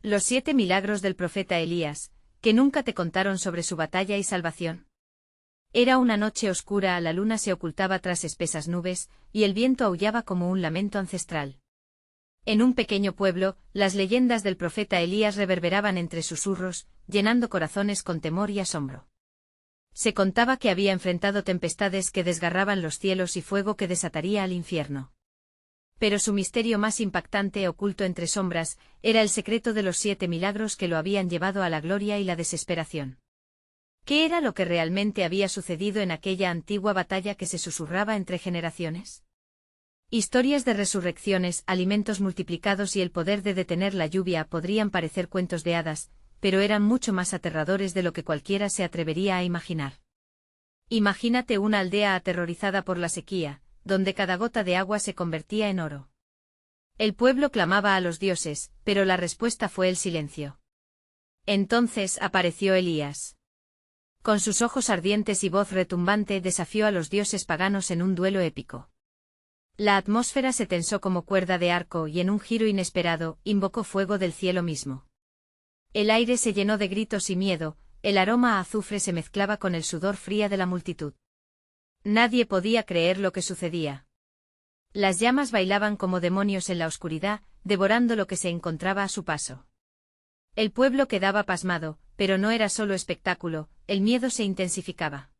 Los 7 milagros del profeta Elías, que nunca te contaron sobre su batalla y salvación. Era una noche oscura, la luna se ocultaba tras espesas nubes, y el viento aullaba como un lamento ancestral. En un pequeño pueblo, las leyendas del profeta Elías reverberaban entre susurros, llenando corazones con temor y asombro. Se contaba que había enfrentado tempestades que desgarraban los cielos y fuego que desataría al infierno. Pero su misterio más impactante, oculto entre sombras, era el secreto de los 7 milagros que lo habían llevado a la gloria y la desesperación. ¿Qué era lo que realmente había sucedido en aquella antigua batalla que se susurraba entre generaciones? Historias de resurrecciones, alimentos multiplicados y el poder de detener la lluvia podrían parecer cuentos de hadas, pero eran mucho más aterradores de lo que cualquiera se atrevería a imaginar. Imagínate una aldea aterrorizada por la sequía, donde cada gota de agua se convertía en oro. El pueblo clamaba a los dioses, pero la respuesta fue el silencio. Entonces apareció Elías. Con sus ojos ardientes y voz retumbante desafió a los dioses paganos en un duelo épico. La atmósfera se tensó como cuerda de arco y en un giro inesperado, invocó fuego del cielo mismo. El aire se llenó de gritos y miedo, el aroma a azufre se mezclaba con el sudor fría de la multitud. Nadie podía creer lo que sucedía. Las llamas bailaban como demonios en la oscuridad, devorando lo que se encontraba a su paso. El pueblo quedaba pasmado, pero no era solo espectáculo, el miedo se intensificaba.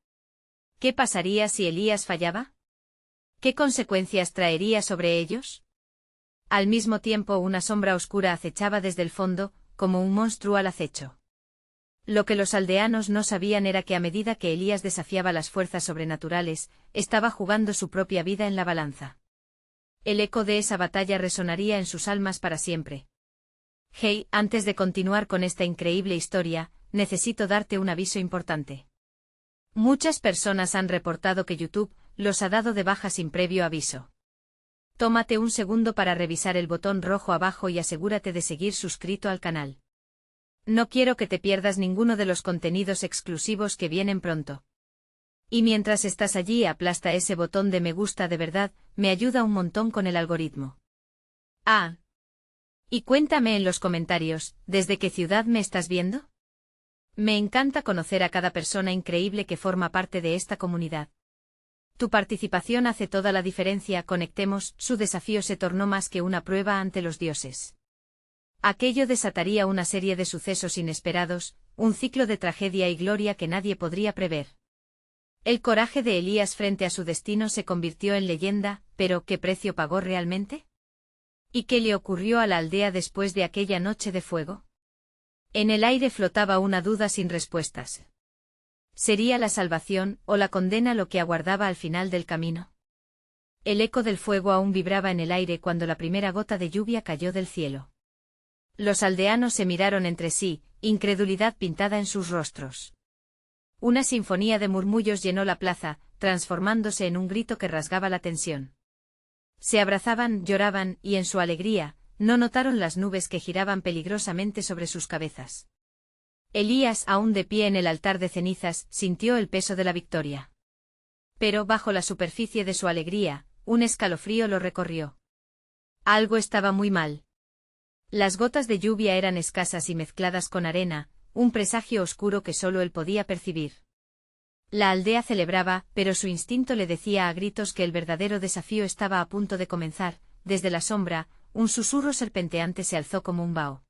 ¿Qué pasaría si Elías fallaba? ¿Qué consecuencias traería sobre ellos? Al mismo tiempo una sombra oscura acechaba desde el fondo, como un monstruo al acecho. Lo que los aldeanos no sabían era que a medida que Elías desafiaba las fuerzas sobrenaturales, estaba jugando su propia vida en la balanza. El eco de esa batalla resonaría en sus almas para siempre. Hey, antes de continuar con esta increíble historia, necesito darte un aviso importante. Muchas personas han reportado que YouTube los ha dado de baja sin previo aviso. Tómate un segundo para revisar el botón rojo abajo y asegúrate de seguir suscrito al canal. No quiero que te pierdas ninguno de los contenidos exclusivos que vienen pronto. Y mientras estás allí, aplasta ese botón de me gusta, de verdad, me ayuda un montón con el algoritmo. Y cuéntame en los comentarios, ¿desde qué ciudad me estás viendo? Me encanta conocer a cada persona increíble que forma parte de esta comunidad. Tu participación hace toda la diferencia. Conectemos. Su desafío se tornó más que una prueba ante los dioses. Aquello desataría una serie de sucesos inesperados, un ciclo de tragedia y gloria que nadie podría prever. El coraje de Elías frente a su destino se convirtió en leyenda, pero ¿qué precio pagó realmente? ¿Y qué le ocurrió a la aldea después de aquella noche de fuego? En el aire flotaba una duda sin respuestas. ¿Sería la salvación o la condena lo que aguardaba al final del camino? El eco del fuego aún vibraba en el aire cuando la primera gota de lluvia cayó del cielo. Los aldeanos se miraron entre sí, incredulidad pintada en sus rostros. Una sinfonía de murmullos llenó la plaza, transformándose en un grito que rasgaba la tensión. Se abrazaban, lloraban, y en su alegría, no notaron las nubes que giraban peligrosamente sobre sus cabezas. Elías, aún de pie en el altar de cenizas, sintió el peso de la victoria. Pero bajo la superficie de su alegría, un escalofrío lo recorrió. Algo estaba muy mal. Las gotas de lluvia eran escasas y mezcladas con arena, un presagio oscuro que solo él podía percibir. La aldea celebraba, pero su instinto le decía a gritos que el verdadero desafío estaba a punto de comenzar. Desde la sombra, un susurro serpenteante se alzó como un vaho.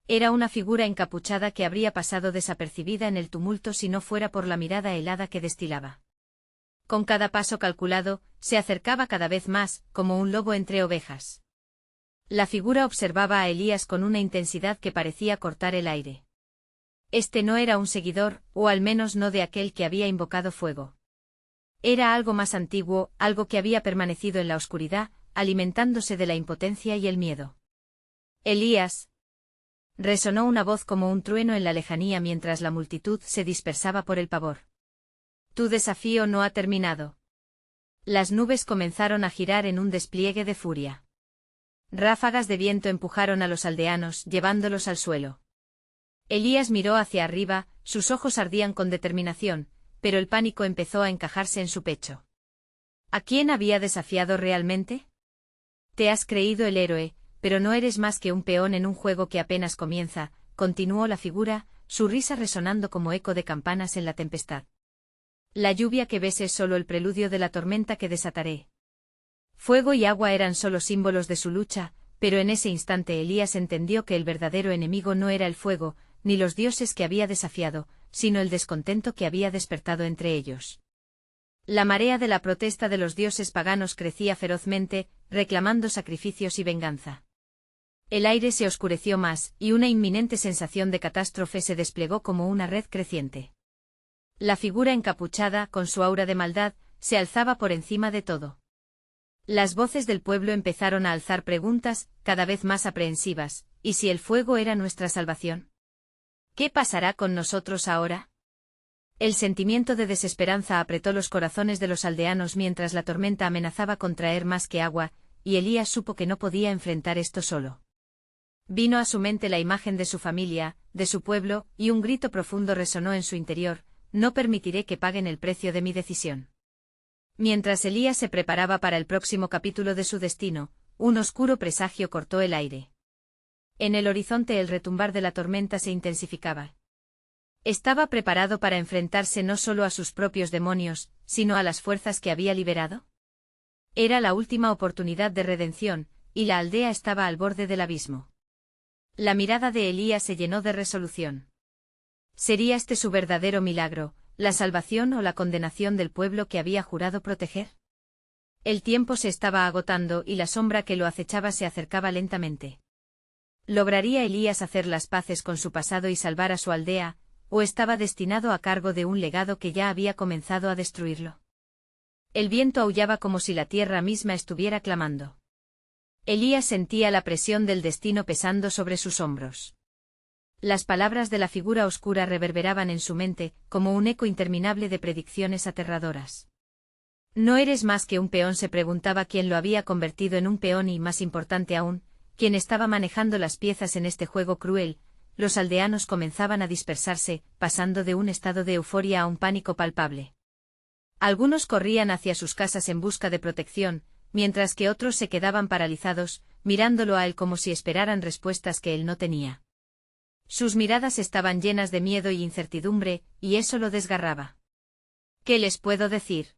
Era una figura encapuchada que habría pasado desapercibida en el tumulto si no fuera por la mirada helada que destilaba. Con cada paso calculado, se acercaba cada vez más, como un lobo entre ovejas. La figura observaba a Elías con una intensidad que parecía cortar el aire. Este no era un seguidor, o al menos no de aquel que había invocado fuego. Era algo más antiguo, algo que había permanecido en la oscuridad, alimentándose de la impotencia y el miedo. Elías. Resonó una voz como un trueno en la lejanía mientras la multitud se dispersaba por el pavor. Tu desafío no ha terminado. Las nubes comenzaron a girar en un despliegue de furia. Ráfagas de viento empujaron a los aldeanos, llevándolos al suelo. Elías miró hacia arriba, sus ojos ardían con determinación, pero el pánico empezó a encajarse en su pecho. ¿A quién había desafiado realmente? Te has creído el héroe, pero no eres más que un peón en un juego que apenas comienza, continuó la figura, su risa resonando como eco de campanas en la tempestad. La lluvia que ves es solo el preludio de la tormenta que desataré. Fuego y agua eran solo símbolos de su lucha, pero en ese instante Elías entendió que el verdadero enemigo no era el fuego, ni los dioses que había desafiado, sino el descontento que había despertado entre ellos. La marea de la protesta de los dioses paganos crecía ferozmente, reclamando sacrificios y venganza. El aire se oscureció más, y una inminente sensación de catástrofe se desplegó como una red creciente. La figura encapuchada, con su aura de maldad, se alzaba por encima de todo. Las voces del pueblo empezaron a alzar preguntas, cada vez más aprehensivas, ¿y si el fuego era nuestra salvación? ¿Qué pasará con nosotros ahora? El sentimiento de desesperanza apretó los corazones de los aldeanos mientras la tormenta amenazaba con traer más que agua, y Elías supo que no podía enfrentar esto solo. Vino a su mente la imagen de su familia, de su pueblo, y un grito profundo resonó en su interior: no permitiré que paguen el precio de mi decisión. Mientras Elías se preparaba para el próximo capítulo de su destino, un oscuro presagio cortó el aire. En el horizonte el retumbar de la tormenta se intensificaba. ¿Estaba preparado para enfrentarse no solo a sus propios demonios, sino a las fuerzas que había liberado? Era la última oportunidad de redención, y la aldea estaba al borde del abismo. La mirada de Elías se llenó de resolución. ¿Sería este su verdadero milagro, la salvación o la condenación del pueblo que había jurado proteger? El tiempo se estaba agotando y la sombra que lo acechaba se acercaba lentamente. ¿Lograría Elías hacer las paces con su pasado y salvar a su aldea, o estaba destinado a cargo de un legado que ya había comenzado a destruirlo? El viento aullaba como si la tierra misma estuviera clamando. Elías sentía la presión del destino pesando sobre sus hombros. Las palabras de la figura oscura reverberaban en su mente, como un eco interminable de predicciones aterradoras. No eres más que un peón, se preguntaba quién lo había convertido en un peón y, más importante aún, quién estaba manejando las piezas en este juego cruel. Los aldeanos comenzaban a dispersarse, pasando de un estado de euforia a un pánico palpable. Algunos corrían hacia sus casas en busca de protección, mientras que otros se quedaban paralizados, mirándolo a él como si esperaran respuestas que él no tenía. Sus miradas estaban llenas de miedo y incertidumbre, y eso lo desgarraba. ¿Qué les puedo decir?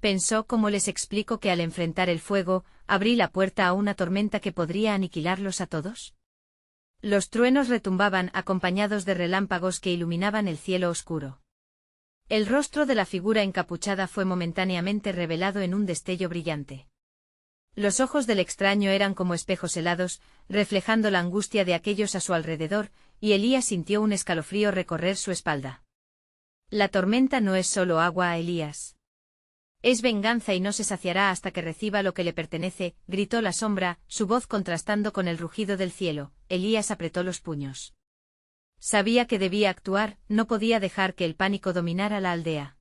Pensó: ¿cómo les explico que al enfrentar el fuego, abrí la puerta a una tormenta que podría aniquilarlos a todos? Los truenos retumbaban, acompañados de relámpagos que iluminaban el cielo oscuro. El rostro de la figura encapuchada fue momentáneamente revelado en un destello brillante. Los ojos del extraño eran como espejos helados, reflejando la angustia de aquellos a su alrededor, y Elías sintió un escalofrío recorrer su espalda. La tormenta no es solo agua, Elías. Es venganza y no se saciará hasta que reciba lo que le pertenece, gritó la sombra, su voz contrastando con el rugido del cielo. Elías apretó los puños. Sabía que debía actuar, no podía dejar que el pánico dominara la aldea.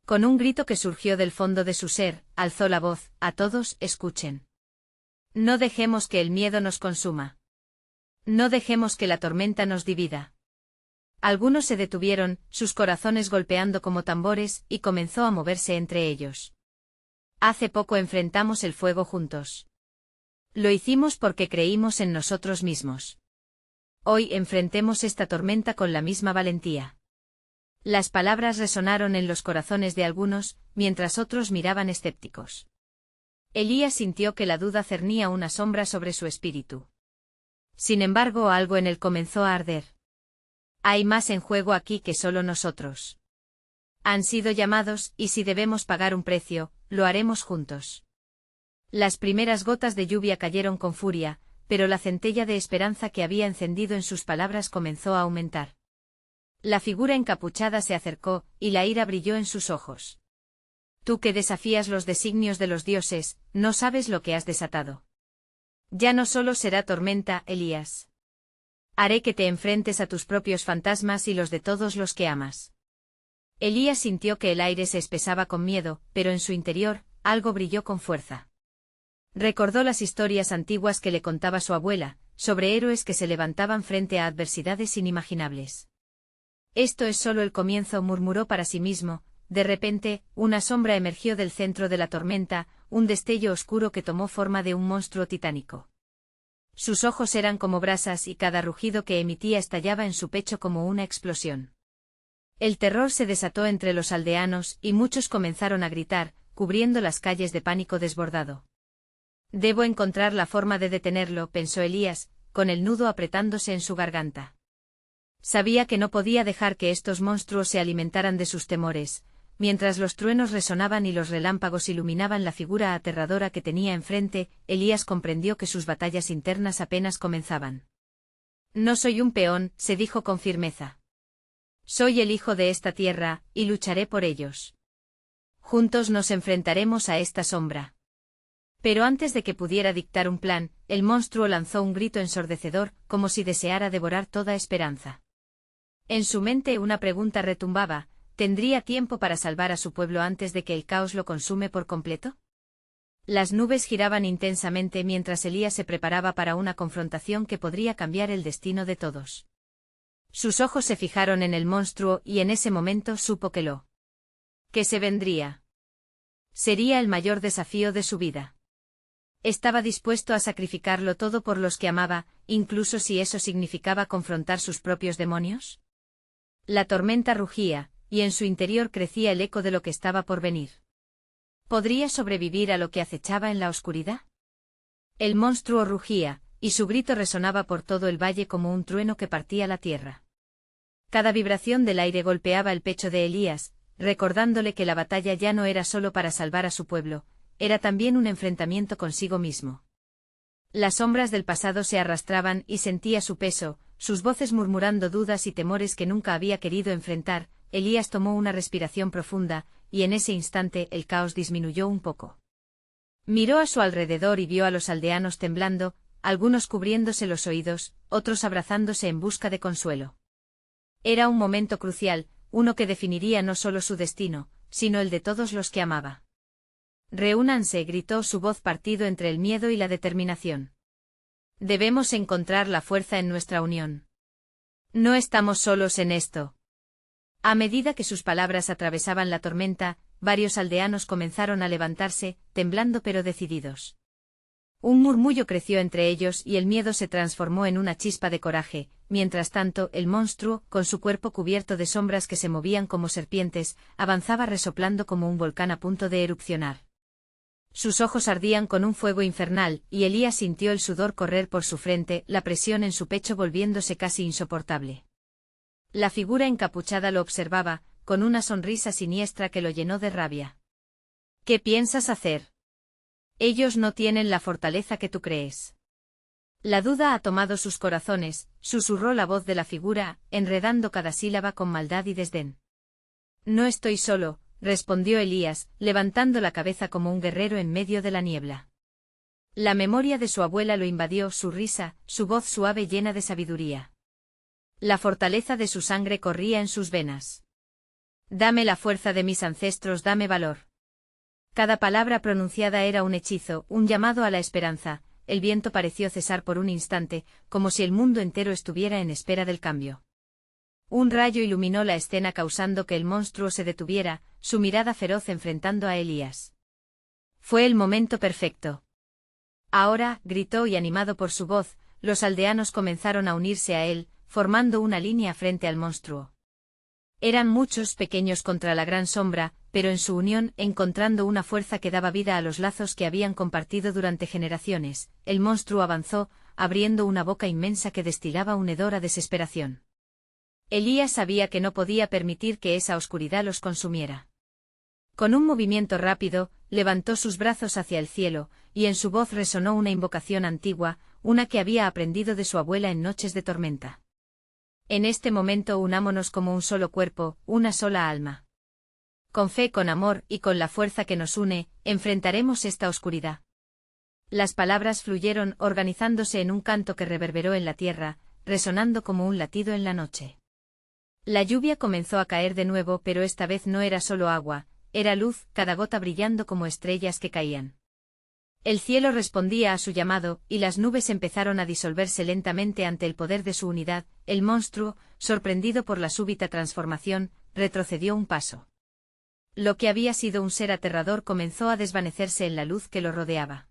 Con un grito que surgió del fondo de su ser, alzó la voz: a todos, escuchen. No dejemos que el miedo nos consuma. No dejemos que la tormenta nos divida. Algunos se detuvieron, sus corazones golpeando como tambores, y comenzó a moverse entre ellos. Hace poco enfrentamos el fuego juntos. Lo hicimos porque creímos en nosotros mismos. Hoy enfrentemos esta tormenta con la misma valentía. Las palabras resonaron en los corazones de algunos, mientras otros miraban escépticos. Elías sintió que la duda cernía una sombra sobre su espíritu. Sin embargo, algo en él comenzó a arder. Hay más en juego aquí que solo nosotros. Han sido llamados, y si debemos pagar un precio, lo haremos juntos. Las primeras gotas de lluvia cayeron con furia, pero la centella de esperanza que había encendido en sus palabras comenzó a aumentar. La figura encapuchada se acercó, y la ira brilló en sus ojos. Tú que desafías los designios de los dioses, no sabes lo que has desatado. Ya no solo será tormenta, Elías. Haré que te enfrentes a tus propios fantasmas y los de todos los que amas. Elías sintió que el aire se espesaba con miedo, pero en su interior, algo brilló con fuerza. Recordó las historias antiguas que le contaba su abuela, sobre héroes que se levantaban frente a adversidades inimaginables. Esto es solo el comienzo, murmuró para sí mismo. De repente, una sombra emergió del centro de la tormenta, un destello oscuro que tomó forma de un monstruo titánico. Sus ojos eran como brasas y cada rugido que emitía estallaba en su pecho como una explosión. El terror se desató entre los aldeanos y muchos comenzaron a gritar, cubriendo las calles de pánico desbordado. Debo encontrar la forma de detenerlo, pensó Elías, con el nudo apretándose en su garganta. Sabía que no podía dejar que estos monstruos se alimentaran de sus temores. Mientras los truenos resonaban y los relámpagos iluminaban la figura aterradora que tenía enfrente, Elías comprendió que sus batallas internas apenas comenzaban. No soy un peón, se dijo con firmeza. Soy el hijo de esta tierra, y lucharé por ellos. Juntos nos enfrentaremos a esta sombra. Pero antes de que pudiera dictar un plan, el monstruo lanzó un grito ensordecedor, como si deseara devorar toda esperanza. En su mente una pregunta retumbaba: ¿tendría tiempo para salvar a su pueblo antes de que el caos lo consume por completo? Las nubes giraban intensamente mientras Elías se preparaba para una confrontación que podría cambiar el destino de todos. Sus ojos se fijaron en el monstruo y en ese momento supo que se vendría. Sería el mayor desafío de su vida. Estaba dispuesto a sacrificarlo todo por los que amaba, incluso si eso significaba confrontar sus propios demonios. La tormenta rugía, y en su interior crecía el eco de lo que estaba por venir. ¿Podría sobrevivir a lo que acechaba en la oscuridad? El monstruo rugía, y su grito resonaba por todo el valle como un trueno que partía la tierra. Cada vibración del aire golpeaba el pecho de Elías, recordándole que la batalla ya no era solo para salvar a su pueblo, era también un enfrentamiento consigo mismo. Las sombras del pasado se arrastraban y sentía su peso, sus voces murmurando dudas y temores que nunca había querido enfrentar. Elías tomó una respiración profunda, y en ese instante el caos disminuyó un poco. Miró a su alrededor y vio a los aldeanos temblando, algunos cubriéndose los oídos, otros abrazándose en busca de consuelo. Era un momento crucial, uno que definiría no solo su destino, sino el de todos los que amaba. Reúnanse, gritó, su voz partido entre el miedo y la determinación. Debemos encontrar la fuerza en nuestra unión. No estamos solos en esto. A medida que sus palabras atravesaban la tormenta, varios aldeanos comenzaron a levantarse, temblando pero decididos. Un murmullo creció entre ellos y el miedo se transformó en una chispa de coraje. Mientras tanto, el monstruo, con su cuerpo cubierto de sombras que se movían como serpientes, avanzaba resoplando como un volcán a punto de erupcionar. Sus ojos ardían con un fuego infernal, y Elías sintió el sudor correr por su frente, la presión en su pecho volviéndose casi insoportable. La figura encapuchada lo observaba, con una sonrisa siniestra que lo llenó de rabia. ¿Qué piensas hacer? Ellos no tienen la fortaleza que tú crees. La duda ha tomado sus corazones, susurró la voz de la figura, enredando cada sílaba con maldad y desdén. No estoy solo, respondió Elías, levantando la cabeza como un guerrero en medio de la niebla. La memoria de su abuela lo invadió, su risa, su voz suave llena de sabiduría. La fortaleza de su sangre corría en sus venas. Dame la fuerza de mis ancestros, dame valor. Cada palabra pronunciada era un hechizo, un llamado a la esperanza. El viento pareció cesar por un instante, como si el mundo entero estuviera en espera del cambio. Un rayo iluminó la escena causando que el monstruo se detuviera, su mirada feroz enfrentando a Elías. Fue el momento perfecto. Ahora, gritó, y animado por su voz, los aldeanos comenzaron a unirse a él, formando una línea frente al monstruo. Eran muchos pequeños contra la gran sombra, pero en su unión, encontrando una fuerza que daba vida a los lazos que habían compartido durante generaciones, el monstruo avanzó, abriendo una boca inmensa que destilaba un hedor a desesperación. Elías sabía que no podía permitir que esa oscuridad los consumiera. Con un movimiento rápido, levantó sus brazos hacia el cielo, y en su voz resonó una invocación antigua, una que había aprendido de su abuela en noches de tormenta. En este momento unámonos como un solo cuerpo, una sola alma. Con fe, con amor y con la fuerza que nos une, enfrentaremos esta oscuridad. Las palabras fluyeron, organizándose en un canto que reverberó en la tierra, resonando como un latido en la noche. La lluvia comenzó a caer de nuevo, pero esta vez no era solo agua, era luz, cada gota brillando como estrellas que caían. El cielo respondía a su llamado, y las nubes empezaron a disolverse lentamente ante el poder de su unidad. El monstruo, sorprendido por la súbita transformación, retrocedió un paso. Lo que había sido un ser aterrador comenzó a desvanecerse en la luz que lo rodeaba.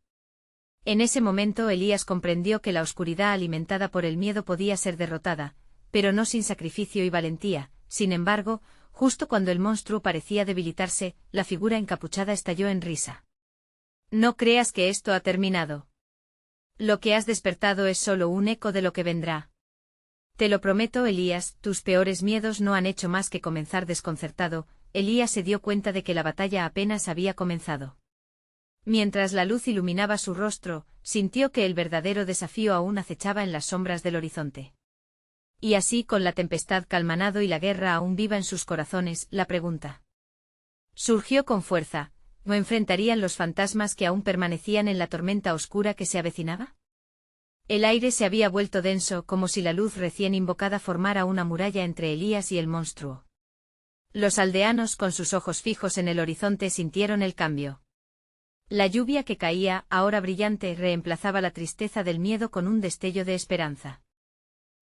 En ese momento Elías comprendió que la oscuridad alimentada por el miedo podía ser derrotada, pero no sin sacrificio y valentía. Sin embargo, justo cuando el monstruo parecía debilitarse, la figura encapuchada estalló en risa. No creas que esto ha terminado. Lo que has despertado es solo un eco de lo que vendrá. Te lo prometo, Elías, tus peores miedos no han hecho más que comenzar. Desconcertado, Elías se dio cuenta de que la batalla apenas había comenzado. Mientras la luz iluminaba su rostro, sintió que el verdadero desafío aún acechaba en las sombras del horizonte. Y así, con la tempestad calmanado y la guerra aún viva en sus corazones, la pregunta surgió con fuerza: ¿no enfrentarían los fantasmas que aún permanecían en la tormenta oscura que se avecinaba? El aire se había vuelto denso, como si la luz recién invocada formara una muralla entre Elías y el monstruo. Los aldeanos, con sus ojos fijos en el horizonte, sintieron el cambio. La lluvia que caía, ahora brillante, reemplazaba la tristeza del miedo con un destello de esperanza.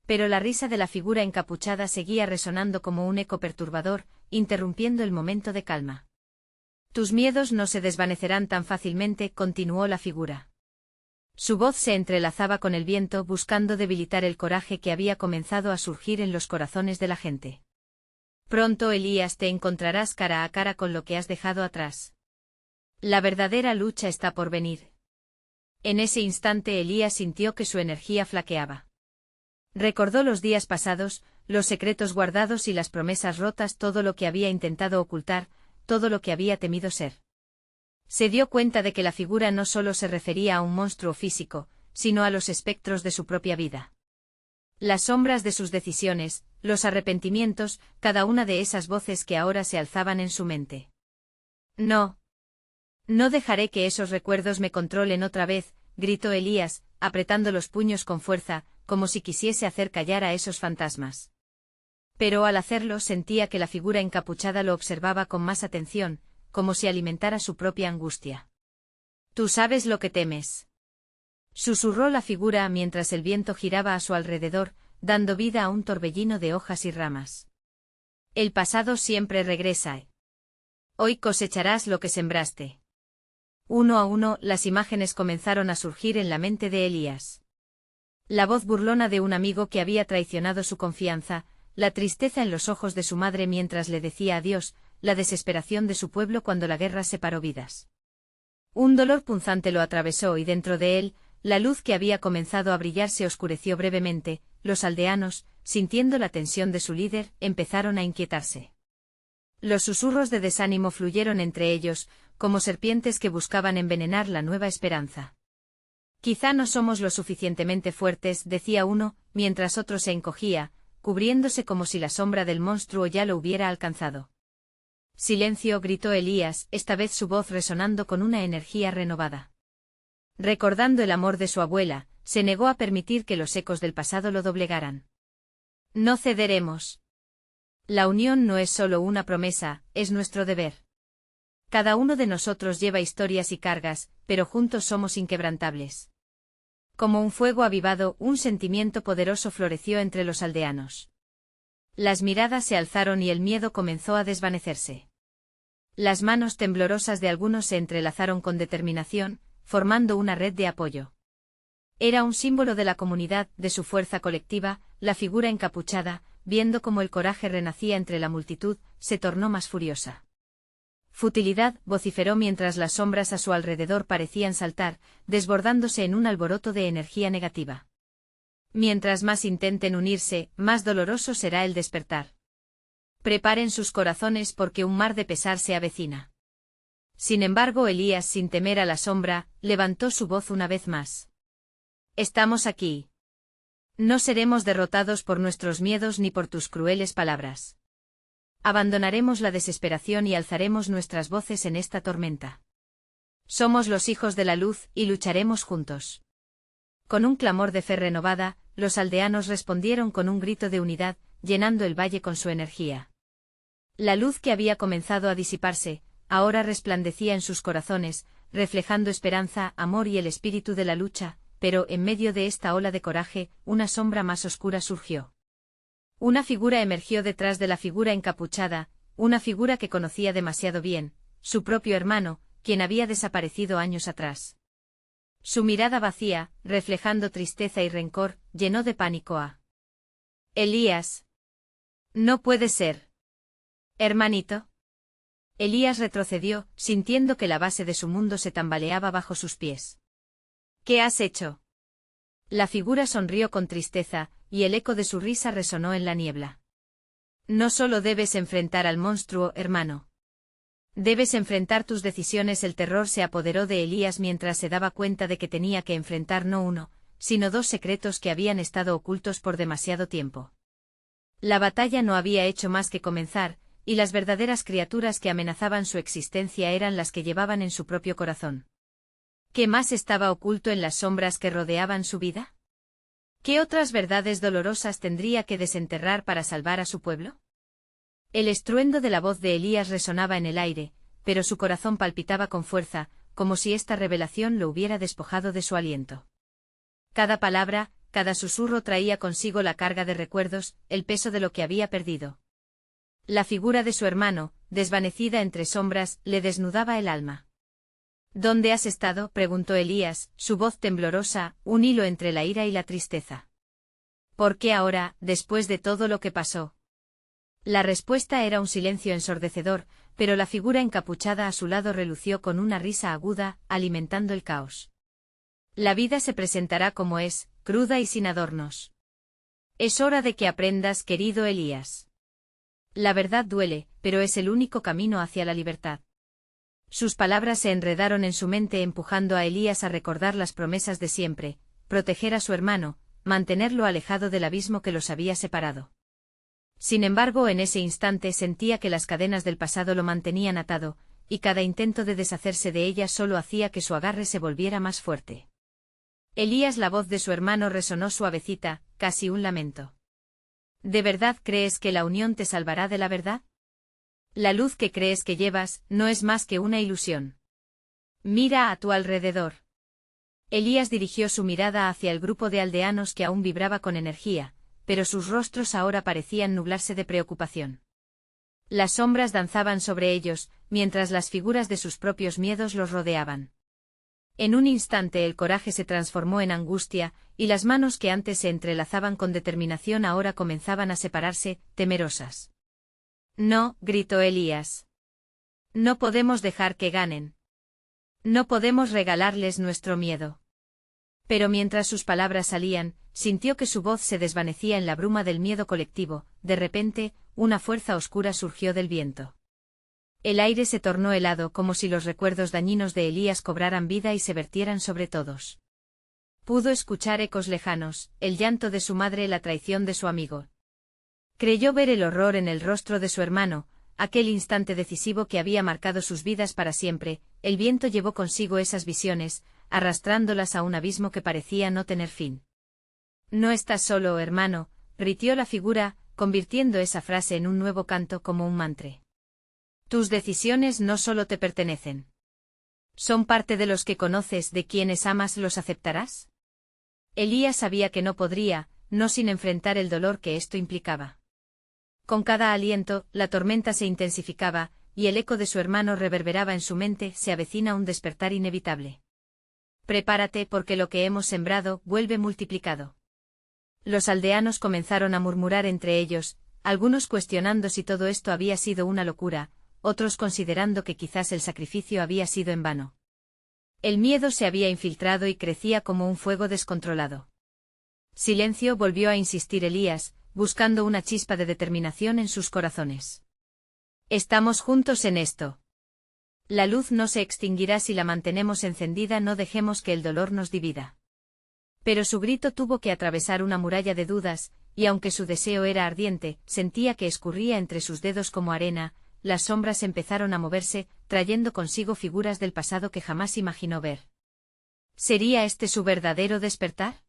Pero la risa de la figura encapuchada seguía resonando como un eco perturbador, interrumpiendo el momento de calma. Tus miedos no se desvanecerán tan fácilmente, continuó la figura. Su voz se entrelazaba con el viento, buscando debilitar el coraje que había comenzado a surgir en los corazones de la gente. Pronto, Elías, te encontrarás cara a cara con lo que has dejado atrás. La verdadera lucha está por venir. En ese instante Elías sintió que su energía flaqueaba. Recordó los días pasados, los secretos guardados y las promesas rotas, todo lo que había intentado ocultar, todo lo que había temido ser. Se dio cuenta de que la figura no solo se refería a un monstruo físico, sino a los espectros de su propia vida. Las sombras de sus decisiones, los arrepentimientos, cada una de esas voces que ahora se alzaban en su mente. No. No dejaré que esos recuerdos me controlen otra vez, gritó Elías, apretando los puños con fuerza, como si quisiese hacer callar a esos fantasmas. Pero al hacerlo sentía que la figura encapuchada lo observaba con más atención, como si alimentara su propia angustia. Tú sabes lo que temes. Susurró la figura mientras el viento giraba a su alrededor, dando vida a un torbellino de hojas y ramas. El pasado siempre regresa. Hoy cosecharás lo que sembraste. Uno a uno, las imágenes comenzaron a surgir en la mente de Elías. La voz burlona de un amigo que había traicionado su confianza, la tristeza en los ojos de su madre mientras le decía adiós, la desesperación de su pueblo cuando la guerra separó vidas. Un dolor punzante lo atravesó y dentro de él, la luz que había comenzado a brillar se oscureció brevemente. Los aldeanos, sintiendo la tensión de su líder, empezaron a inquietarse. Los susurros de desánimo fluyeron entre ellos, como serpientes que buscaban envenenar la nueva esperanza. Quizá no somos lo suficientemente fuertes, decía uno, mientras otro se encogía, cubriéndose como si la sombra del monstruo ya lo hubiera alcanzado. Silencio, gritó Elías, esta vez su voz resonando con una energía renovada. Recordando el amor de su abuela, se negó a permitir que los ecos del pasado lo doblegaran. No cederemos. La unión no es solo una promesa, es nuestro deber. Cada uno de nosotros lleva historias y cargas, pero juntos somos inquebrantables. Como un fuego avivado, un sentimiento poderoso floreció entre los aldeanos. Las miradas se alzaron y el miedo comenzó a desvanecerse. Las manos temblorosas de algunos se entrelazaron con determinación, formando una red de apoyo. Era un símbolo de la comunidad, de su fuerza colectiva. La figura encapuchada, viendo cómo el coraje renacía entre la multitud, se tornó más furiosa. Futilidad, vociferó mientras las sombras a su alrededor parecían saltar, desbordándose en un alboroto de energía negativa. Mientras más intenten unirse, más doloroso será el despertar. Preparen sus corazones porque un mar de pesar se avecina. Sin embargo, Elías, sin temer a la sombra, levantó su voz una vez más. Estamos aquí. No seremos derrotados por nuestros miedos ni por tus crueles palabras. Abandonaremos la desesperación y alzaremos nuestras voces en esta tormenta. Somos los hijos de la luz y lucharemos juntos. Con un clamor de fe renovada, los aldeanos respondieron con un grito de unidad, llenando el valle con su energía. La luz que había comenzado a disiparse, ahora resplandecía en sus corazones, reflejando esperanza, amor y el espíritu de la lucha, pero en medio de esta ola de coraje, una sombra más oscura surgió. Una figura emergió detrás de la figura encapuchada, una figura que conocía demasiado bien, su propio hermano, quien había desaparecido años atrás. Su mirada vacía, reflejando tristeza y rencor, llenó de pánico a Elías. No puede ser. Hermanito. Elías retrocedió, sintiendo que la base de su mundo se tambaleaba bajo sus pies. ¿Qué has hecho? La figura sonrió con tristeza, y el eco de su risa resonó en la niebla. No solo debes enfrentar al monstruo, hermano. Debes enfrentar tus decisiones. El terror se apoderó de Elías mientras se daba cuenta de que tenía que enfrentar no uno, sino dos secretos que habían estado ocultos por demasiado tiempo. La batalla no había hecho más que comenzar, y las verdaderas criaturas que amenazaban su existencia eran las que llevaban en su propio corazón. ¿Qué más estaba oculto en las sombras que rodeaban su vida? ¿Qué otras verdades dolorosas tendría que desenterrar para salvar a su pueblo? El estruendo de la voz de Elías resonaba en el aire, pero su corazón palpitaba con fuerza, como si esta revelación lo hubiera despojado de su aliento. Cada palabra, cada susurro traía consigo la carga de recuerdos, el peso de lo que había perdido. La figura de su hermano, desvanecida entre sombras, le desnudaba el alma. ¿Dónde has estado?, preguntó Elías, su voz temblorosa, un hilo entre la ira y la tristeza. ¿Por qué ahora, después de todo lo que pasó? La respuesta era un silencio ensordecedor, pero la figura encapuchada a su lado relució con una risa aguda, alimentando el caos. La vida se presentará como es, cruda y sin adornos. Es hora de que aprendas, querido Elías. La verdad duele, pero es el único camino hacia la libertad. Sus palabras se enredaron en su mente empujando a Elías a recordar las promesas de siempre, proteger a su hermano, mantenerlo alejado del abismo que los había separado. Sin embargo, en ese instante sentía que las cadenas del pasado lo mantenían atado, y cada intento de deshacerse de ellas solo hacía que su agarre se volviera más fuerte. Elías, la voz de su hermano resonó suavecita, casi un lamento. ¿De verdad crees que la unión te salvará de la verdad? La luz que crees que llevas no es más que una ilusión. Mira a tu alrededor. Elías dirigió su mirada hacia el grupo de aldeanos que aún vibraba con energía, pero sus rostros ahora parecían nublarse de preocupación. Las sombras danzaban sobre ellos, mientras las figuras de sus propios miedos los rodeaban. En un instante el coraje se transformó en angustia, y las manos que antes se entrelazaban con determinación ahora comenzaban a separarse, temerosas. No, gritó Elías. No podemos dejar que ganen. No podemos regalarles nuestro miedo. Pero mientras sus palabras salían, sintió que su voz se desvanecía en la bruma del miedo colectivo. De repente, una fuerza oscura surgió del viento. El aire se tornó helado como si los recuerdos dañinos de Elías cobraran vida y se vertieran sobre todos. Pudo escuchar ecos lejanos, el llanto de su madre, la traición de su amigo. Creyó ver el horror en el rostro de su hermano, aquel instante decisivo que había marcado sus vidas para siempre. El viento llevó consigo esas visiones, arrastrándolas a un abismo que parecía no tener fin. No estás solo, hermano, repitió la figura, convirtiendo esa frase en un nuevo canto como un mantra. Tus decisiones no solo te pertenecen. ¿Son parte de los que conoces, de quienes amas? ¿Los aceptarás? Elías sabía que no podría, no sin enfrentar el dolor que esto implicaba. Con cada aliento, la tormenta se intensificaba, y el eco de su hermano reverberaba en su mente. Se avecina un despertar inevitable. Prepárate, porque lo que hemos sembrado vuelve multiplicado. Los aldeanos comenzaron a murmurar entre ellos, algunos cuestionando si todo esto había sido una locura, otros considerando que quizás el sacrificio había sido en vano. El miedo se había infiltrado y crecía como un fuego descontrolado. Silencio, volvió a insistir Elías, buscando una chispa de determinación en sus corazones. Estamos juntos en esto. La luz no se extinguirá si la mantenemos encendida, no dejemos que el dolor nos divida. Pero su grito tuvo que atravesar una muralla de dudas, y aunque su deseo era ardiente, sentía que escurría entre sus dedos como arena. Las sombras empezaron a moverse, trayendo consigo figuras del pasado que jamás imaginó ver. ¿Sería este su verdadero despertar?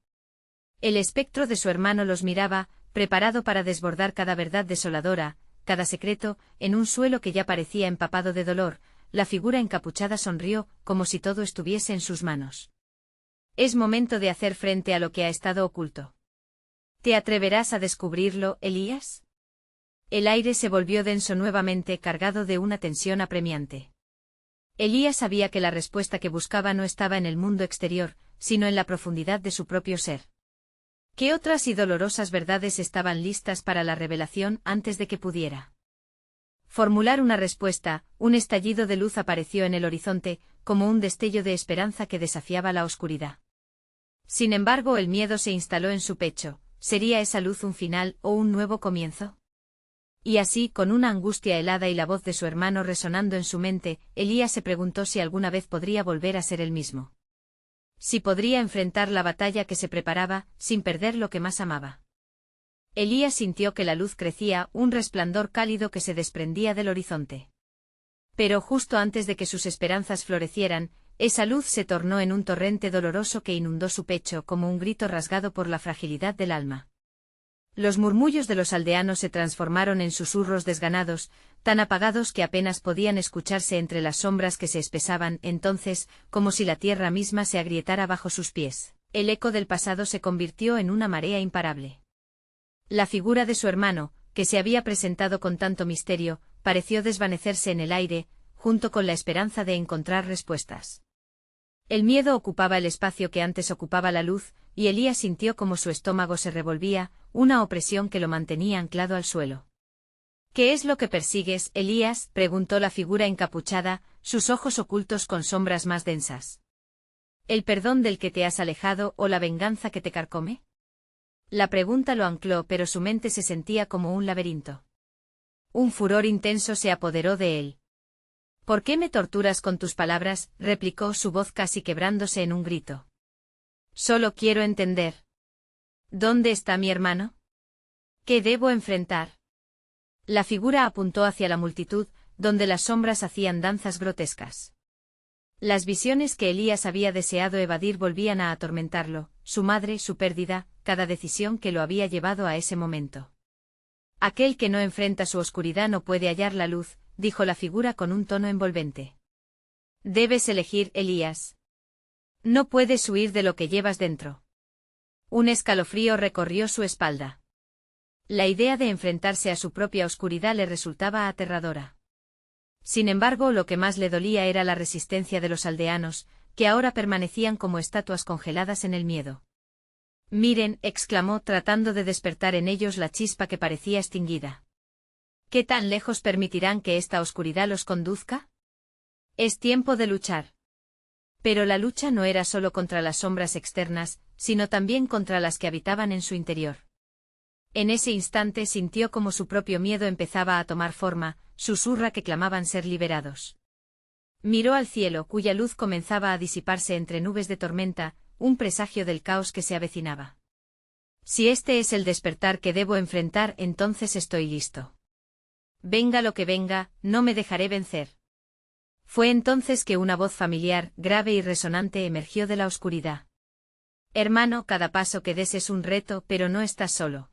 El espectro de su hermano los miraba, preparado para desbordar cada verdad desoladora, cada secreto, en un suelo que ya parecía empapado de dolor. La figura encapuchada sonrió, como si todo estuviese en sus manos. Es momento de hacer frente a lo que ha estado oculto. ¿Te atreverás a descubrirlo, Elías? El aire se volvió denso nuevamente, cargado de una tensión apremiante. Elías sabía que la respuesta que buscaba no estaba en el mundo exterior, sino en la profundidad de su propio ser. ¿Qué otras y dolorosas verdades estaban listas para la revelación antes de que pudiera formular una respuesta? Un estallido de luz apareció en el horizonte, como un destello de esperanza que desafiaba la oscuridad. Sin embargo, el miedo se instaló en su pecho. ¿Sería esa luz un final o un nuevo comienzo? Y así, con una angustia helada y la voz de su hermano resonando en su mente, Elías se preguntó si alguna vez podría volver a ser el mismo. Si podría enfrentar la batalla que se preparaba, sin perder lo que más amaba. Elías sintió que la luz crecía, un resplandor cálido que se desprendía del horizonte. Pero justo antes de que sus esperanzas florecieran, esa luz se tornó en un torrente doloroso que inundó su pecho como un grito rasgado por la fragilidad del alma. Los murmullos de los aldeanos se transformaron en susurros desganados, tan apagados que apenas podían escucharse entre las sombras que se espesaban. Entonces, como si la tierra misma se agrietara bajo sus pies, el eco del pasado se convirtió en una marea imparable. La figura de su hermano, que se había presentado con tanto misterio, pareció desvanecerse en el aire, junto con la esperanza de encontrar respuestas. El miedo ocupaba el espacio que antes ocupaba la luz, y Elías sintió como su estómago se revolvía, una opresión que lo mantenía anclado al suelo. ¿Qué es lo que persigues, Elías?, preguntó la figura encapuchada, sus ojos ocultos con sombras más densas. ¿El perdón del que te has alejado o la venganza que te carcome? La pregunta lo ancló, pero su mente se sentía como un laberinto. Un furor intenso se apoderó de él. ¿Por qué me torturas con tus palabras?, replicó su voz casi quebrándose en un grito. Solo quiero entender. ¿Dónde está mi hermano? ¿Qué debo enfrentar? La figura apuntó hacia la multitud, donde las sombras hacían danzas grotescas. Las visiones que Elías había deseado evadir volvían a atormentarlo, su madre, su pérdida, cada decisión que lo había llevado a ese momento. Aquel que no enfrenta su oscuridad no puede hallar la luz, dijo la figura con un tono envolvente. Debes elegir, Elías. No puedes huir de lo que llevas dentro. Un escalofrío recorrió su espalda. La idea de enfrentarse a su propia oscuridad le resultaba aterradora. Sin embargo, lo que más le dolía era la resistencia de los aldeanos, que ahora permanecían como estatuas congeladas en el miedo. Miren, exclamó tratando de despertar en ellos la chispa que parecía extinguida. ¿Qué tan lejos permitirán que esta oscuridad los conduzca? Es tiempo de luchar. Pero la lucha no era solo contra las sombras externas, sino también contra las que habitaban en su interior. En ese instante sintió como su propio miedo empezaba a tomar forma, susurra que clamaban ser liberados. Miró al cielo, cuya luz comenzaba a disiparse entre nubes de tormenta, un presagio del caos que se avecinaba. Si este es el despertar que debo enfrentar, entonces estoy listo. Venga lo que venga, no me dejaré vencer. Fue entonces que una voz familiar, grave y resonante emergió de la oscuridad. Hermano, cada paso que des es un reto, pero no estás solo.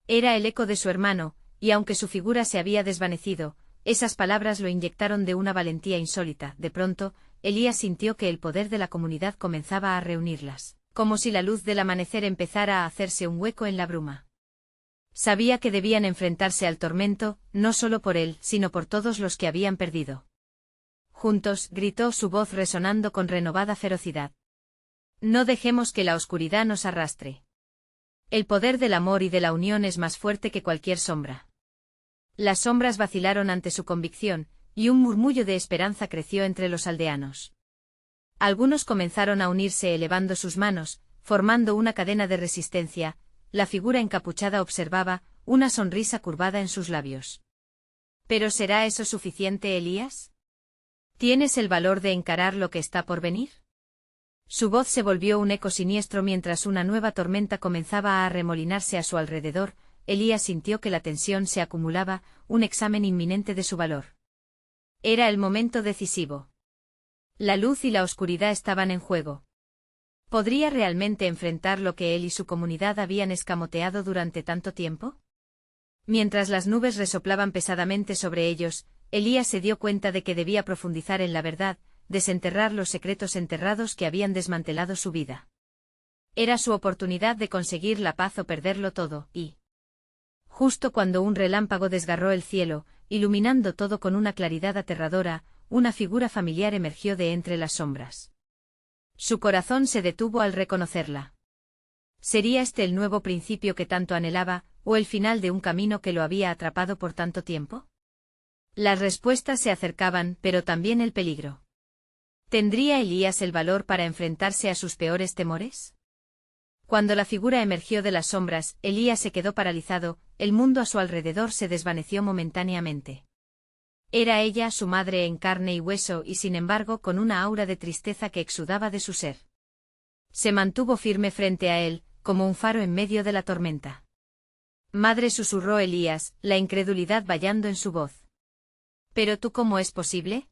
Era el eco de su hermano, y aunque su figura se había desvanecido, esas palabras lo inyectaron de una valentía insólita. De pronto, Elías sintió que el poder de la comunidad comenzaba a reunirlas, como si la luz del amanecer empezara a hacerse un hueco en la bruma. Sabía que debían enfrentarse al tormento, no solo por él, sino por todos los que habían perdido. Juntos, gritó su voz resonando con renovada ferocidad. No dejemos que la oscuridad nos arrastre. El poder del amor y de la unión es más fuerte que cualquier sombra. Las sombras vacilaron ante su convicción, y un murmullo de esperanza creció entre los aldeanos. Algunos comenzaron a unirse elevando sus manos, formando una cadena de resistencia. La figura encapuchada observaba, una sonrisa curvada en sus labios. ¿Pero será eso suficiente, Elías? ¿Tienes el valor de encarar lo que está por venir? Su voz se volvió un eco siniestro mientras una nueva tormenta comenzaba a arremolinarse a su alrededor. Elías sintió que la tensión se acumulaba, un examen inminente de su valor. Era el momento decisivo. La luz y la oscuridad estaban en juego. ¿Podría realmente enfrentar lo que él y su comunidad habían escamoteado durante tanto tiempo? Mientras las nubes resoplaban pesadamente sobre ellos, Elías se dio cuenta de que debía profundizar en la verdad, desenterrar los secretos enterrados que habían desmantelado su vida. Era su oportunidad de conseguir la paz o perderlo todo, y... Justo cuando un relámpago desgarró el cielo, iluminando todo con una claridad aterradora, una figura familiar emergió de entre las sombras. Su corazón se detuvo al reconocerla. ¿Sería este el nuevo principio que tanto anhelaba, o el final de un camino que lo había atrapado por tanto tiempo? Las respuestas se acercaban, pero también el peligro. ¿Tendría Elías el valor para enfrentarse a sus peores temores? Cuando la figura emergió de las sombras, Elías se quedó paralizado, el mundo a su alrededor se desvaneció momentáneamente. Era ella su madre en carne y hueso y sin embargo con una aura de tristeza que exudaba de su ser. Se mantuvo firme frente a él, como un faro en medio de la tormenta. Madre, susurró Elías, la incredulidad vallando en su voz. ¿Pero tú cómo es posible?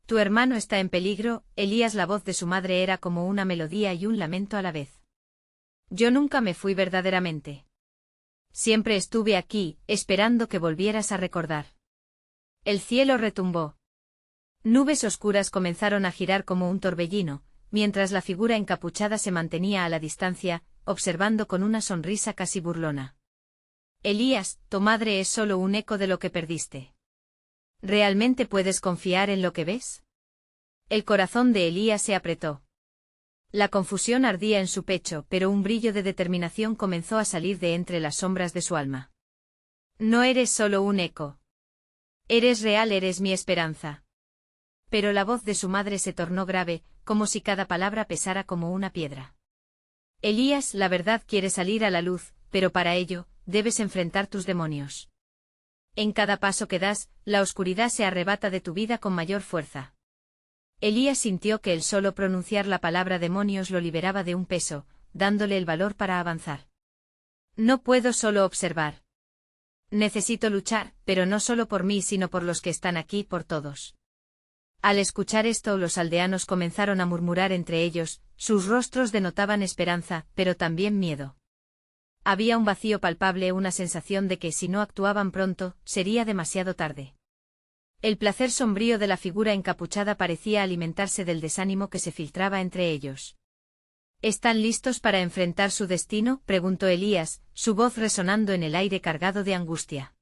Tu hermano está en peligro. Elías, la voz de su madre era como una melodía y un lamento a la vez. Yo nunca me fui verdaderamente. Siempre estuve aquí, esperando que volvieras a recordar. El cielo retumbó. Nubes oscuras comenzaron a girar como un torbellino, mientras la figura encapuchada se mantenía a la distancia, observando con una sonrisa casi burlona. Elías, tu madre es solo un eco de lo que perdiste. ¿Realmente puedes confiar en lo que ves? El corazón de Elías se apretó. La confusión ardía en su pecho, pero un brillo de determinación comenzó a salir de entre las sombras de su alma. No eres solo un eco. Eres real, eres mi esperanza. Pero la voz de su madre se tornó grave, como si cada palabra pesara como una piedra. Elías, la verdad quiere salir a la luz, pero para ello, debes enfrentar tus demonios. En cada paso que das, la oscuridad se arrebata de tu vida con mayor fuerza. Elías sintió que el solo pronunciar la palabra demonios lo liberaba de un peso, dándole el valor para avanzar. No puedo solo observar. Necesito luchar, pero no solo por mí sino por los que están aquí, por todos. Al escuchar esto, los aldeanos comenzaron a murmurar entre ellos, sus rostros denotaban esperanza, pero también miedo. Había un vacío palpable, una sensación de que si no actuaban pronto, sería demasiado tarde. El placer sombrío de la figura encapuchada parecía alimentarse del desánimo que se filtraba entre ellos. ¿Están listos para enfrentar su destino?, preguntó Elías, su voz resonando en el aire cargado de angustia.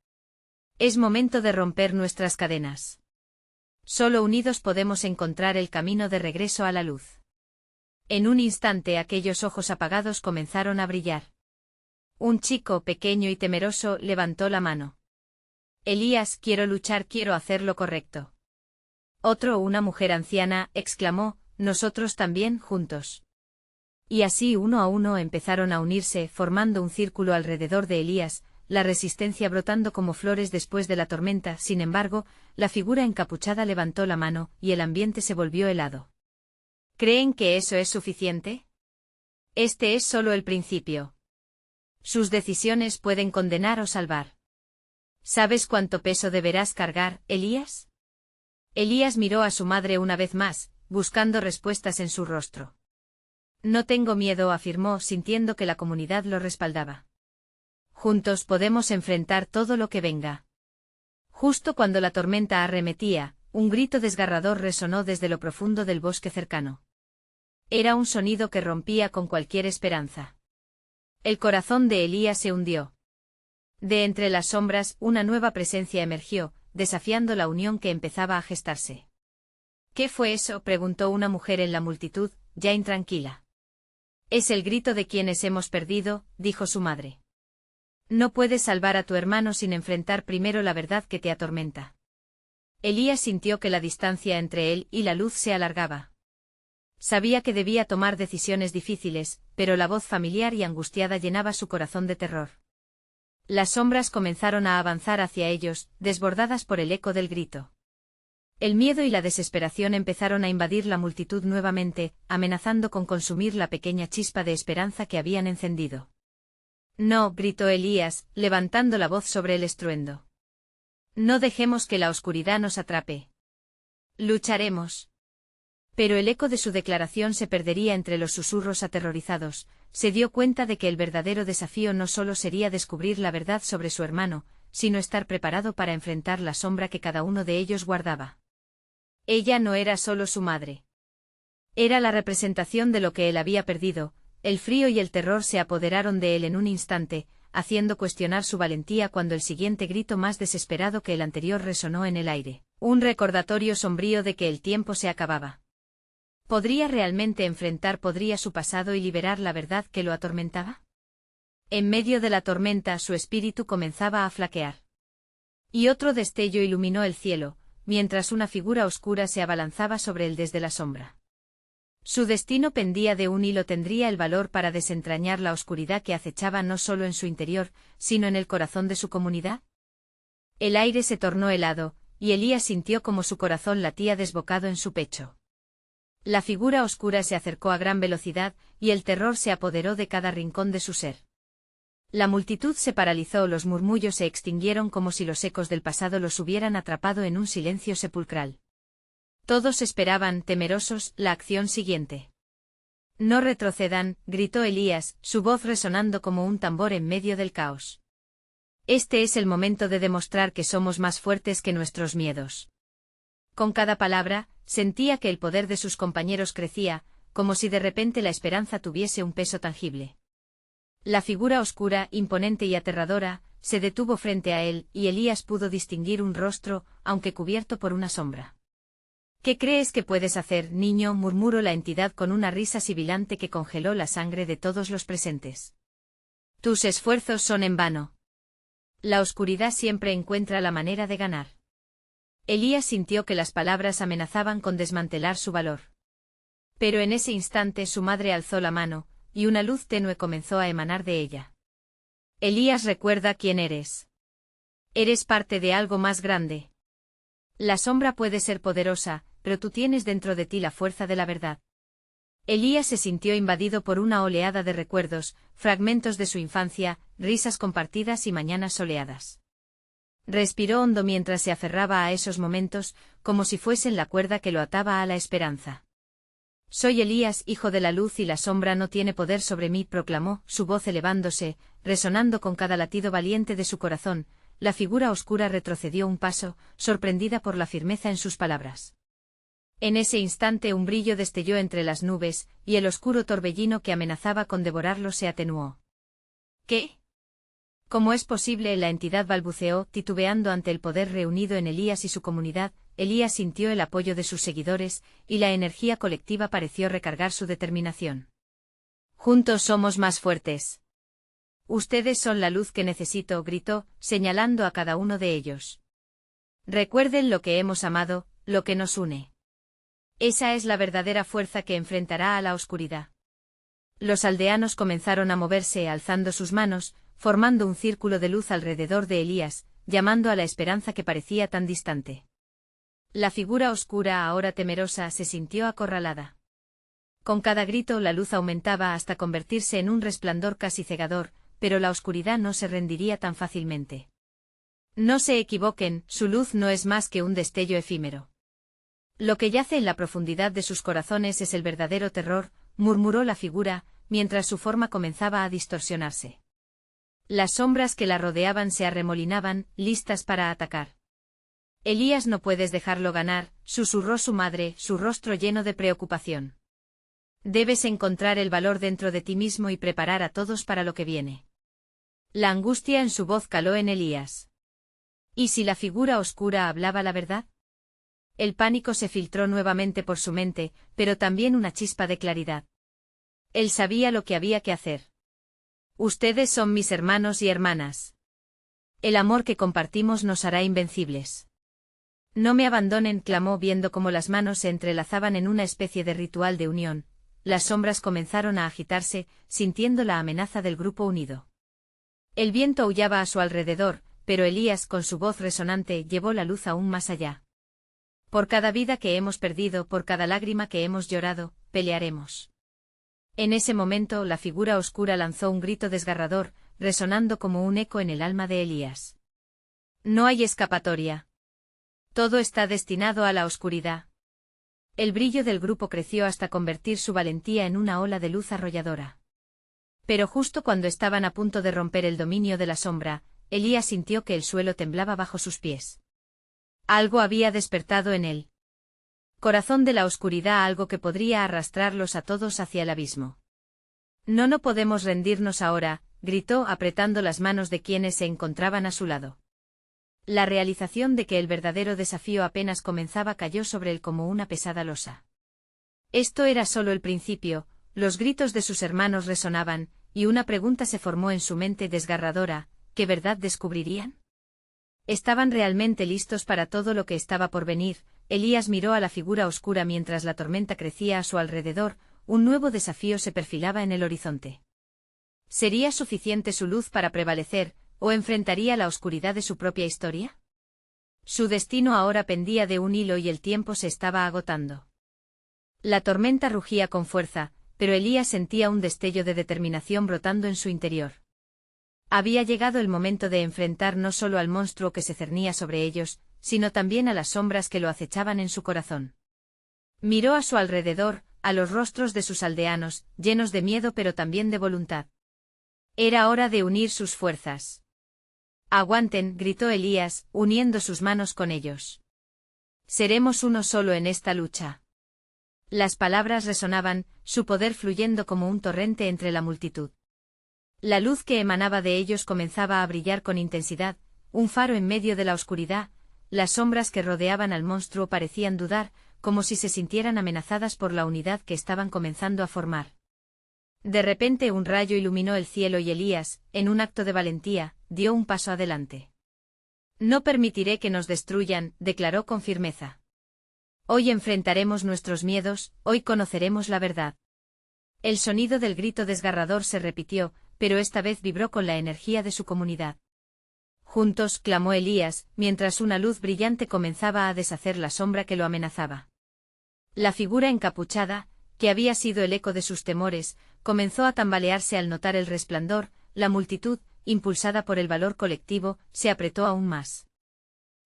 Es momento de romper nuestras cadenas. Solo unidos podemos encontrar el camino de regreso a la luz. En un instante aquellos ojos apagados comenzaron a brillar. Un chico pequeño y temeroso levantó la mano. Elías, quiero luchar, quiero hacer lo correcto. Otro, una mujer anciana, exclamó, nosotros también, juntos. Y así uno a uno empezaron a unirse, formando un círculo alrededor de Elías, la resistencia brotando como flores después de la tormenta. Sin embargo, la figura encapuchada levantó la mano, y el ambiente se volvió helado. ¿Creen que eso es suficiente? Este es solo el principio. Sus decisiones pueden condenar o salvar. ¿Sabes cuánto peso deberás cargar, Elías? Elías miró a su madre una vez más, buscando respuestas en su rostro. No tengo miedo, afirmó, sintiendo que la comunidad lo respaldaba. Juntos podemos enfrentar todo lo que venga. Justo cuando la tormenta arremetía, un grito desgarrador resonó desde lo profundo del bosque cercano. Era un sonido que rompía con cualquier esperanza. El corazón de Elías se hundió. De entre las sombras, una nueva presencia emergió, desafiando la unión que empezaba a gestarse. ¿Qué fue eso?, preguntó una mujer en la multitud, ya intranquila. Es el grito de quienes hemos perdido, dijo su madre. No puedes salvar a tu hermano sin enfrentar primero la verdad que te atormenta. Elías sintió que la distancia entre él y la luz se alargaba. Sabía que debía tomar decisiones difíciles, pero la voz familiar y angustiada llenaba su corazón de terror. Las sombras comenzaron a avanzar hacia ellos, desbordadas por el eco del grito. El miedo y la desesperación empezaron a invadir la multitud nuevamente, amenazando con consumir la pequeña chispa de esperanza que habían encendido. No, gritó Elías, levantando la voz sobre el estruendo. No dejemos que la oscuridad nos atrape. Lucharemos. Pero el eco de su declaración se perdería entre los susurros aterrorizados. Se dio cuenta de que el verdadero desafío no solo sería descubrir la verdad sobre su hermano, sino estar preparado para enfrentar la sombra que cada uno de ellos guardaba. Ella no era solo su madre. Era la representación de lo que él había perdido. El frío y el terror se apoderaron de él en un instante, haciendo cuestionar su valentía cuando el siguiente grito más desesperado que el anterior resonó en el aire, un recordatorio sombrío de que el tiempo se acababa. ¿Podría realmente podría su pasado y liberar la verdad que lo atormentaba? En medio de la tormenta su espíritu comenzaba a flaquear. Y otro destello iluminó el cielo, mientras una figura oscura se abalanzaba sobre él desde la sombra. Su destino pendía de un hilo. ¿Tendría el valor para desentrañar la oscuridad que acechaba no solo en su interior, sino en el corazón de su comunidad? El aire se tornó helado, y Elías sintió como su corazón latía desbocado en su pecho. La figura oscura se acercó a gran velocidad, y el terror se apoderó de cada rincón de su ser. La multitud se paralizó, los murmullos se extinguieron como si los ecos del pasado los hubieran atrapado en un silencio sepulcral. Todos esperaban, temerosos, la acción siguiente. «No retrocedan», gritó Elías, su voz resonando como un tambor en medio del caos. «Este es el momento de demostrar que somos más fuertes que nuestros miedos». Con cada palabra, sentía que el poder de sus compañeros crecía, como si de repente la esperanza tuviese un peso tangible. La figura oscura, imponente y aterradora, se detuvo frente a él, y Elías pudo distinguir un rostro, aunque cubierto por una sombra. «¿Qué crees que puedes hacer, niño?», murmuró la entidad con una risa sibilante que congeló la sangre de todos los presentes. «Tus esfuerzos son en vano. La oscuridad siempre encuentra la manera de ganar». Elías sintió que las palabras amenazaban con desmantelar su valor. Pero en ese instante su madre alzó la mano, y una luz tenue comenzó a emanar de ella. «Elías, recuerda quién eres. Eres parte de algo más grande. La sombra puede ser poderosa, pero tú tienes dentro de ti la fuerza de la verdad». Elías se sintió invadido por una oleada de recuerdos, fragmentos de su infancia, risas compartidas y mañanas soleadas. Respiró hondo mientras se aferraba a esos momentos, como si fuesen la cuerda que lo ataba a la esperanza. «Soy Elías, hijo de la luz, y la sombra no tiene poder sobre mí», proclamó, su voz elevándose, resonando con cada latido valiente de su corazón. La figura oscura retrocedió un paso, sorprendida por la firmeza en sus palabras. En ese instante un brillo destelló entre las nubes, y el oscuro torbellino que amenazaba con devorarlo se atenuó. «¿Qué? ¿Cómo es posible?», la entidad balbuceó, titubeando ante el poder reunido en Elías y su comunidad. Elías sintió el apoyo de sus seguidores, y la energía colectiva pareció recargar su determinación. «Juntos somos más fuertes. Ustedes son la luz que necesito», gritó, señalando a cada uno de ellos. «Recuerden lo que hemos amado, lo que nos une. Esa es la verdadera fuerza que enfrentará a la oscuridad». Los aldeanos comenzaron a moverse alzando sus manos, formando un círculo de luz alrededor de Elías, llamando a la esperanza que parecía tan distante. La figura oscura, ahora temerosa, se sintió acorralada. Con cada grito la luz aumentaba hasta convertirse en un resplandor casi cegador, pero la oscuridad no se rendiría tan fácilmente. «No se equivoquen, su luz no es más que un destello efímero. Lo que yace en la profundidad de sus corazones es el verdadero terror», murmuró la figura, mientras su forma comenzaba a distorsionarse. Las sombras que la rodeaban se arremolinaban, listas para atacar. «Elías, no puedes dejarlo ganar», susurró su madre, su rostro lleno de preocupación. «Debes encontrar el valor dentro de ti mismo y preparar a todos para lo que viene». La angustia en su voz caló en Elías. ¿Y si la figura oscura hablaba la verdad? El pánico se filtró nuevamente por su mente, pero también una chispa de claridad. Él sabía lo que había que hacer. «Ustedes son mis hermanos y hermanas. El amor que compartimos nos hará invencibles. No me abandonen», clamó, viendo cómo las manos se entrelazaban en una especie de ritual de unión. Las sombras comenzaron a agitarse, sintiendo la amenaza del grupo unido. El viento aullaba a su alrededor, pero Elías, con su voz resonante, llevó la luz aún más allá. «Por cada vida que hemos perdido, por cada lágrima que hemos llorado, pelearemos». En ese momento la figura oscura lanzó un grito desgarrador, resonando como un eco en el alma de Elías. «No hay escapatoria. Todo está destinado a la oscuridad». El brillo del grupo creció hasta convertir su valentía en una ola de luz arrolladora. Pero justo cuando estaban a punto de romper el dominio de la sombra, Elías sintió que el suelo temblaba bajo sus pies. Algo había despertado en él. Corazón de la oscuridad, algo que podría arrastrarlos a todos hacia el abismo. No podemos rendirnos ahora», gritó, apretando las manos de quienes se encontraban a su lado. La realización de que el verdadero desafío apenas comenzaba cayó sobre él como una pesada losa. Esto era solo el principio, los gritos de sus hermanos resonaban, y una pregunta se formó en su mente desgarradora: ¿qué verdad descubrirían? ¿Estaban realmente listos para todo lo que estaba por venir? Elías miró a la figura oscura mientras la tormenta crecía a su alrededor, un nuevo desafío se perfilaba en el horizonte. ¿Sería suficiente su luz para prevalecer, o enfrentaría la oscuridad de su propia historia? Su destino ahora pendía de un hilo y el tiempo se estaba agotando. La tormenta rugía con fuerza, pero Elías sentía un destello de determinación brotando en su interior. Había llegado el momento de enfrentar no solo al monstruo que se cernía sobre ellos, sino también a las sombras que lo acechaban en su corazón. Miró a su alrededor, a los rostros de sus aldeanos, llenos de miedo pero también de voluntad. Era hora de unir sus fuerzas. «Aguanten», gritó Elías, uniendo sus manos con ellos. «Seremos uno solo en esta lucha». Las palabras resonaban, su poder fluyendo como un torrente entre la multitud. La luz que emanaba de ellos comenzaba a brillar con intensidad, un faro en medio de la oscuridad. Las sombras que rodeaban al monstruo parecían dudar, como si se sintieran amenazadas por la unidad que estaban comenzando a formar. De repente un rayo iluminó el cielo y Elías, en un acto de valentía, dio un paso adelante. «No permitiré que nos destruyan», declaró con firmeza. «Hoy enfrentaremos nuestros miedos, hoy conoceremos la verdad». El sonido del grito desgarrador se repitió, pero esta vez vibró con la energía de su comunidad. «Juntos», clamó Elías, mientras una luz brillante comenzaba a deshacer la sombra que lo amenazaba. La figura encapuchada, que había sido el eco de sus temores, comenzó a tambalearse al notar el resplandor. La multitud, impulsada por el valor colectivo, se apretó aún más.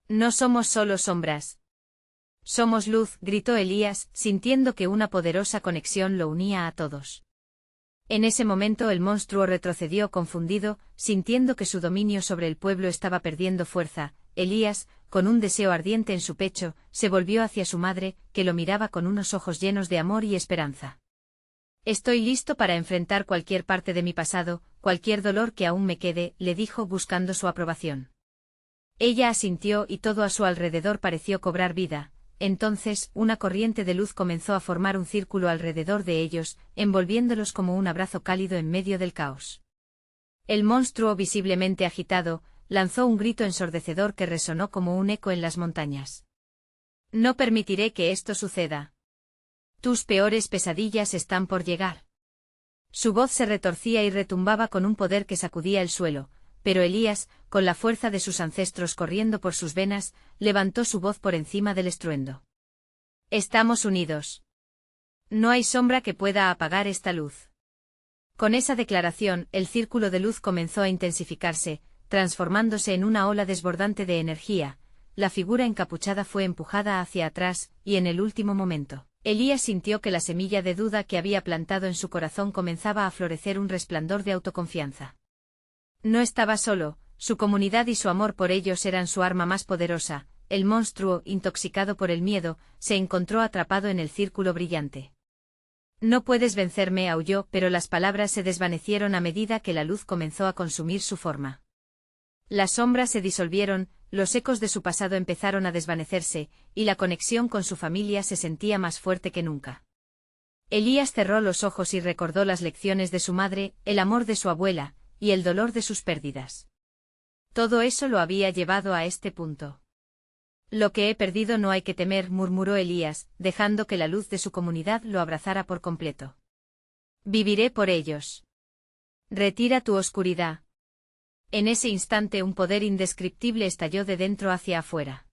«No somos solo sombras. Somos luz», gritó Elías, sintiendo que una poderosa conexión lo unía a todos. En ese momento el monstruo retrocedió confundido, sintiendo que su dominio sobre el pueblo estaba perdiendo fuerza. Elías, con un deseo ardiente en su pecho, se volvió hacia su madre, que lo miraba con unos ojos llenos de amor y esperanza. «Estoy listo para enfrentar cualquier parte de mi pasado, cualquier dolor que aún me quede», le dijo buscando su aprobación. Ella asintió y todo a su alrededor pareció cobrar vida. Entonces, una corriente de luz comenzó a formar un círculo alrededor de ellos, envolviéndolos como un abrazo cálido en medio del caos. El monstruo, visiblemente agitado, lanzó un grito ensordecedor que resonó como un eco en las montañas. «No permitiré que esto suceda. Tus peores pesadillas están por llegar». Su voz se retorcía y retumbaba con un poder que sacudía el suelo, pero Elías, con la fuerza de sus ancestros corriendo por sus venas, levantó su voz por encima del estruendo. «Estamos unidos. No hay sombra que pueda apagar esta luz». Con esa declaración, el círculo de luz comenzó a intensificarse, transformándose en una ola desbordante de energía. La figura encapuchada fue empujada hacia atrás, y en el último momento, Elías sintió que la semilla de duda que había plantado en su corazón comenzaba a florecer un resplandor de autoconfianza. No estaba solo, su comunidad y su amor por ellos eran su arma más poderosa. El monstruo, intoxicado por el miedo, se encontró atrapado en el círculo brillante. «No puedes vencerme», aulló, pero las palabras se desvanecieron a medida que la luz comenzó a consumir su forma. Las sombras se disolvieron, los ecos de su pasado empezaron a desvanecerse, y la conexión con su familia se sentía más fuerte que nunca. Elías cerró los ojos y recordó las lecciones de su madre, el amor de su abuela, y el dolor de sus pérdidas. Todo eso lo había llevado a este punto. «Lo que he perdido no hay que temer», murmuró Elías, dejando que la luz de su comunidad lo abrazara por completo. «Viviré por ellos. Retira tu oscuridad». En ese instante un poder indescriptible estalló de dentro hacia afuera.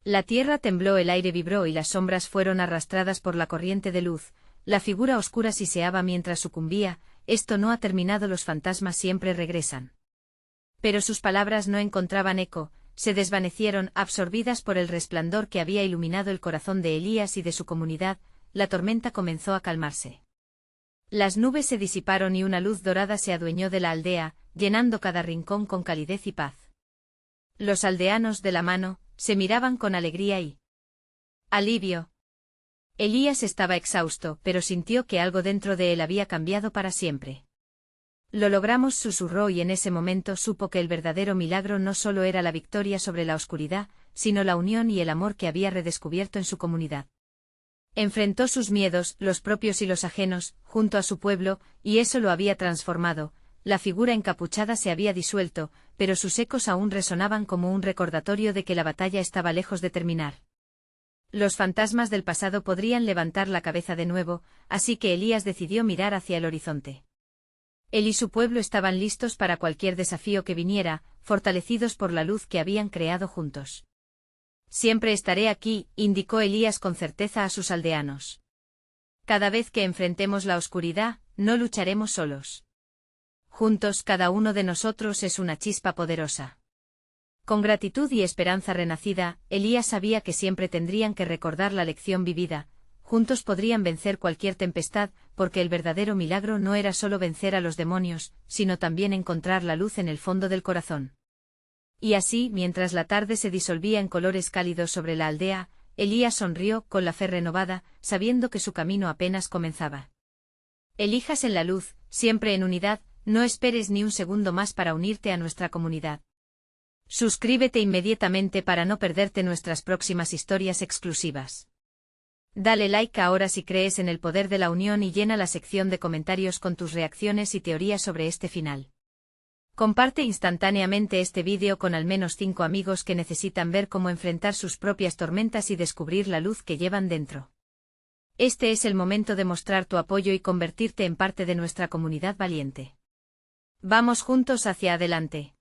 La tierra tembló, el aire vibró y las sombras fueron arrastradas por la corriente de luz. La figura oscura siseaba mientras sucumbía. «Esto no ha terminado, los fantasmas siempre regresan». Pero sus palabras no encontraban eco, se desvanecieron, absorbidas por el resplandor que había iluminado el corazón de Elías y de su comunidad. La tormenta comenzó a calmarse. Las nubes se disiparon y una luz dorada se adueñó de la aldea, llenando cada rincón con calidez y paz. Los aldeanos, de la mano, se miraban con alegría y alivio. Elías estaba exhausto, pero sintió que algo dentro de él había cambiado para siempre. «Lo logramos», susurró, y en ese momento supo que el verdadero milagro no solo era la victoria sobre la oscuridad, sino la unión y el amor que había redescubierto en su comunidad. Enfrentó sus miedos, los propios y los ajenos, junto a su pueblo, y eso lo había transformado. La figura encapuchada se había disuelto, pero sus ecos aún resonaban como un recordatorio de que la batalla estaba lejos de terminar. Los fantasmas del pasado podrían levantar la cabeza de nuevo, así que Elías decidió mirar hacia el horizonte. Él y su pueblo estaban listos para cualquier desafío que viniera, fortalecidos por la luz que habían creado juntos. Siempre estaré aquí, indicó Elías con certeza a sus aldeanos. Cada vez que enfrentemos la oscuridad, no lucharemos solos. Juntos cada uno de nosotros es una chispa poderosa. Con gratitud y esperanza renacida, Elías sabía que siempre tendrían que recordar la lección vivida. Juntos podrían vencer cualquier tempestad, porque el verdadero milagro no era solo vencer a los demonios, sino también encontrar la luz en el fondo del corazón. Y así, mientras la tarde se disolvía en colores cálidos sobre la aldea, Elías sonrió con la fe renovada, sabiendo que su camino apenas comenzaba. Elijas en la luz, siempre en unidad, no esperes ni un segundo más para unirte a nuestra comunidad. Suscríbete inmediatamente para no perderte nuestras próximas historias exclusivas. Dale like ahora si crees en el poder de la unión y llena la sección de comentarios con tus reacciones y teorías sobre este final. Comparte instantáneamente este vídeo con al menos 5 amigos que necesitan ver cómo enfrentar sus propias tormentas y descubrir la luz que llevan dentro. Este es el momento de mostrar tu apoyo y convertirte en parte de nuestra comunidad valiente. Vamos juntos hacia adelante.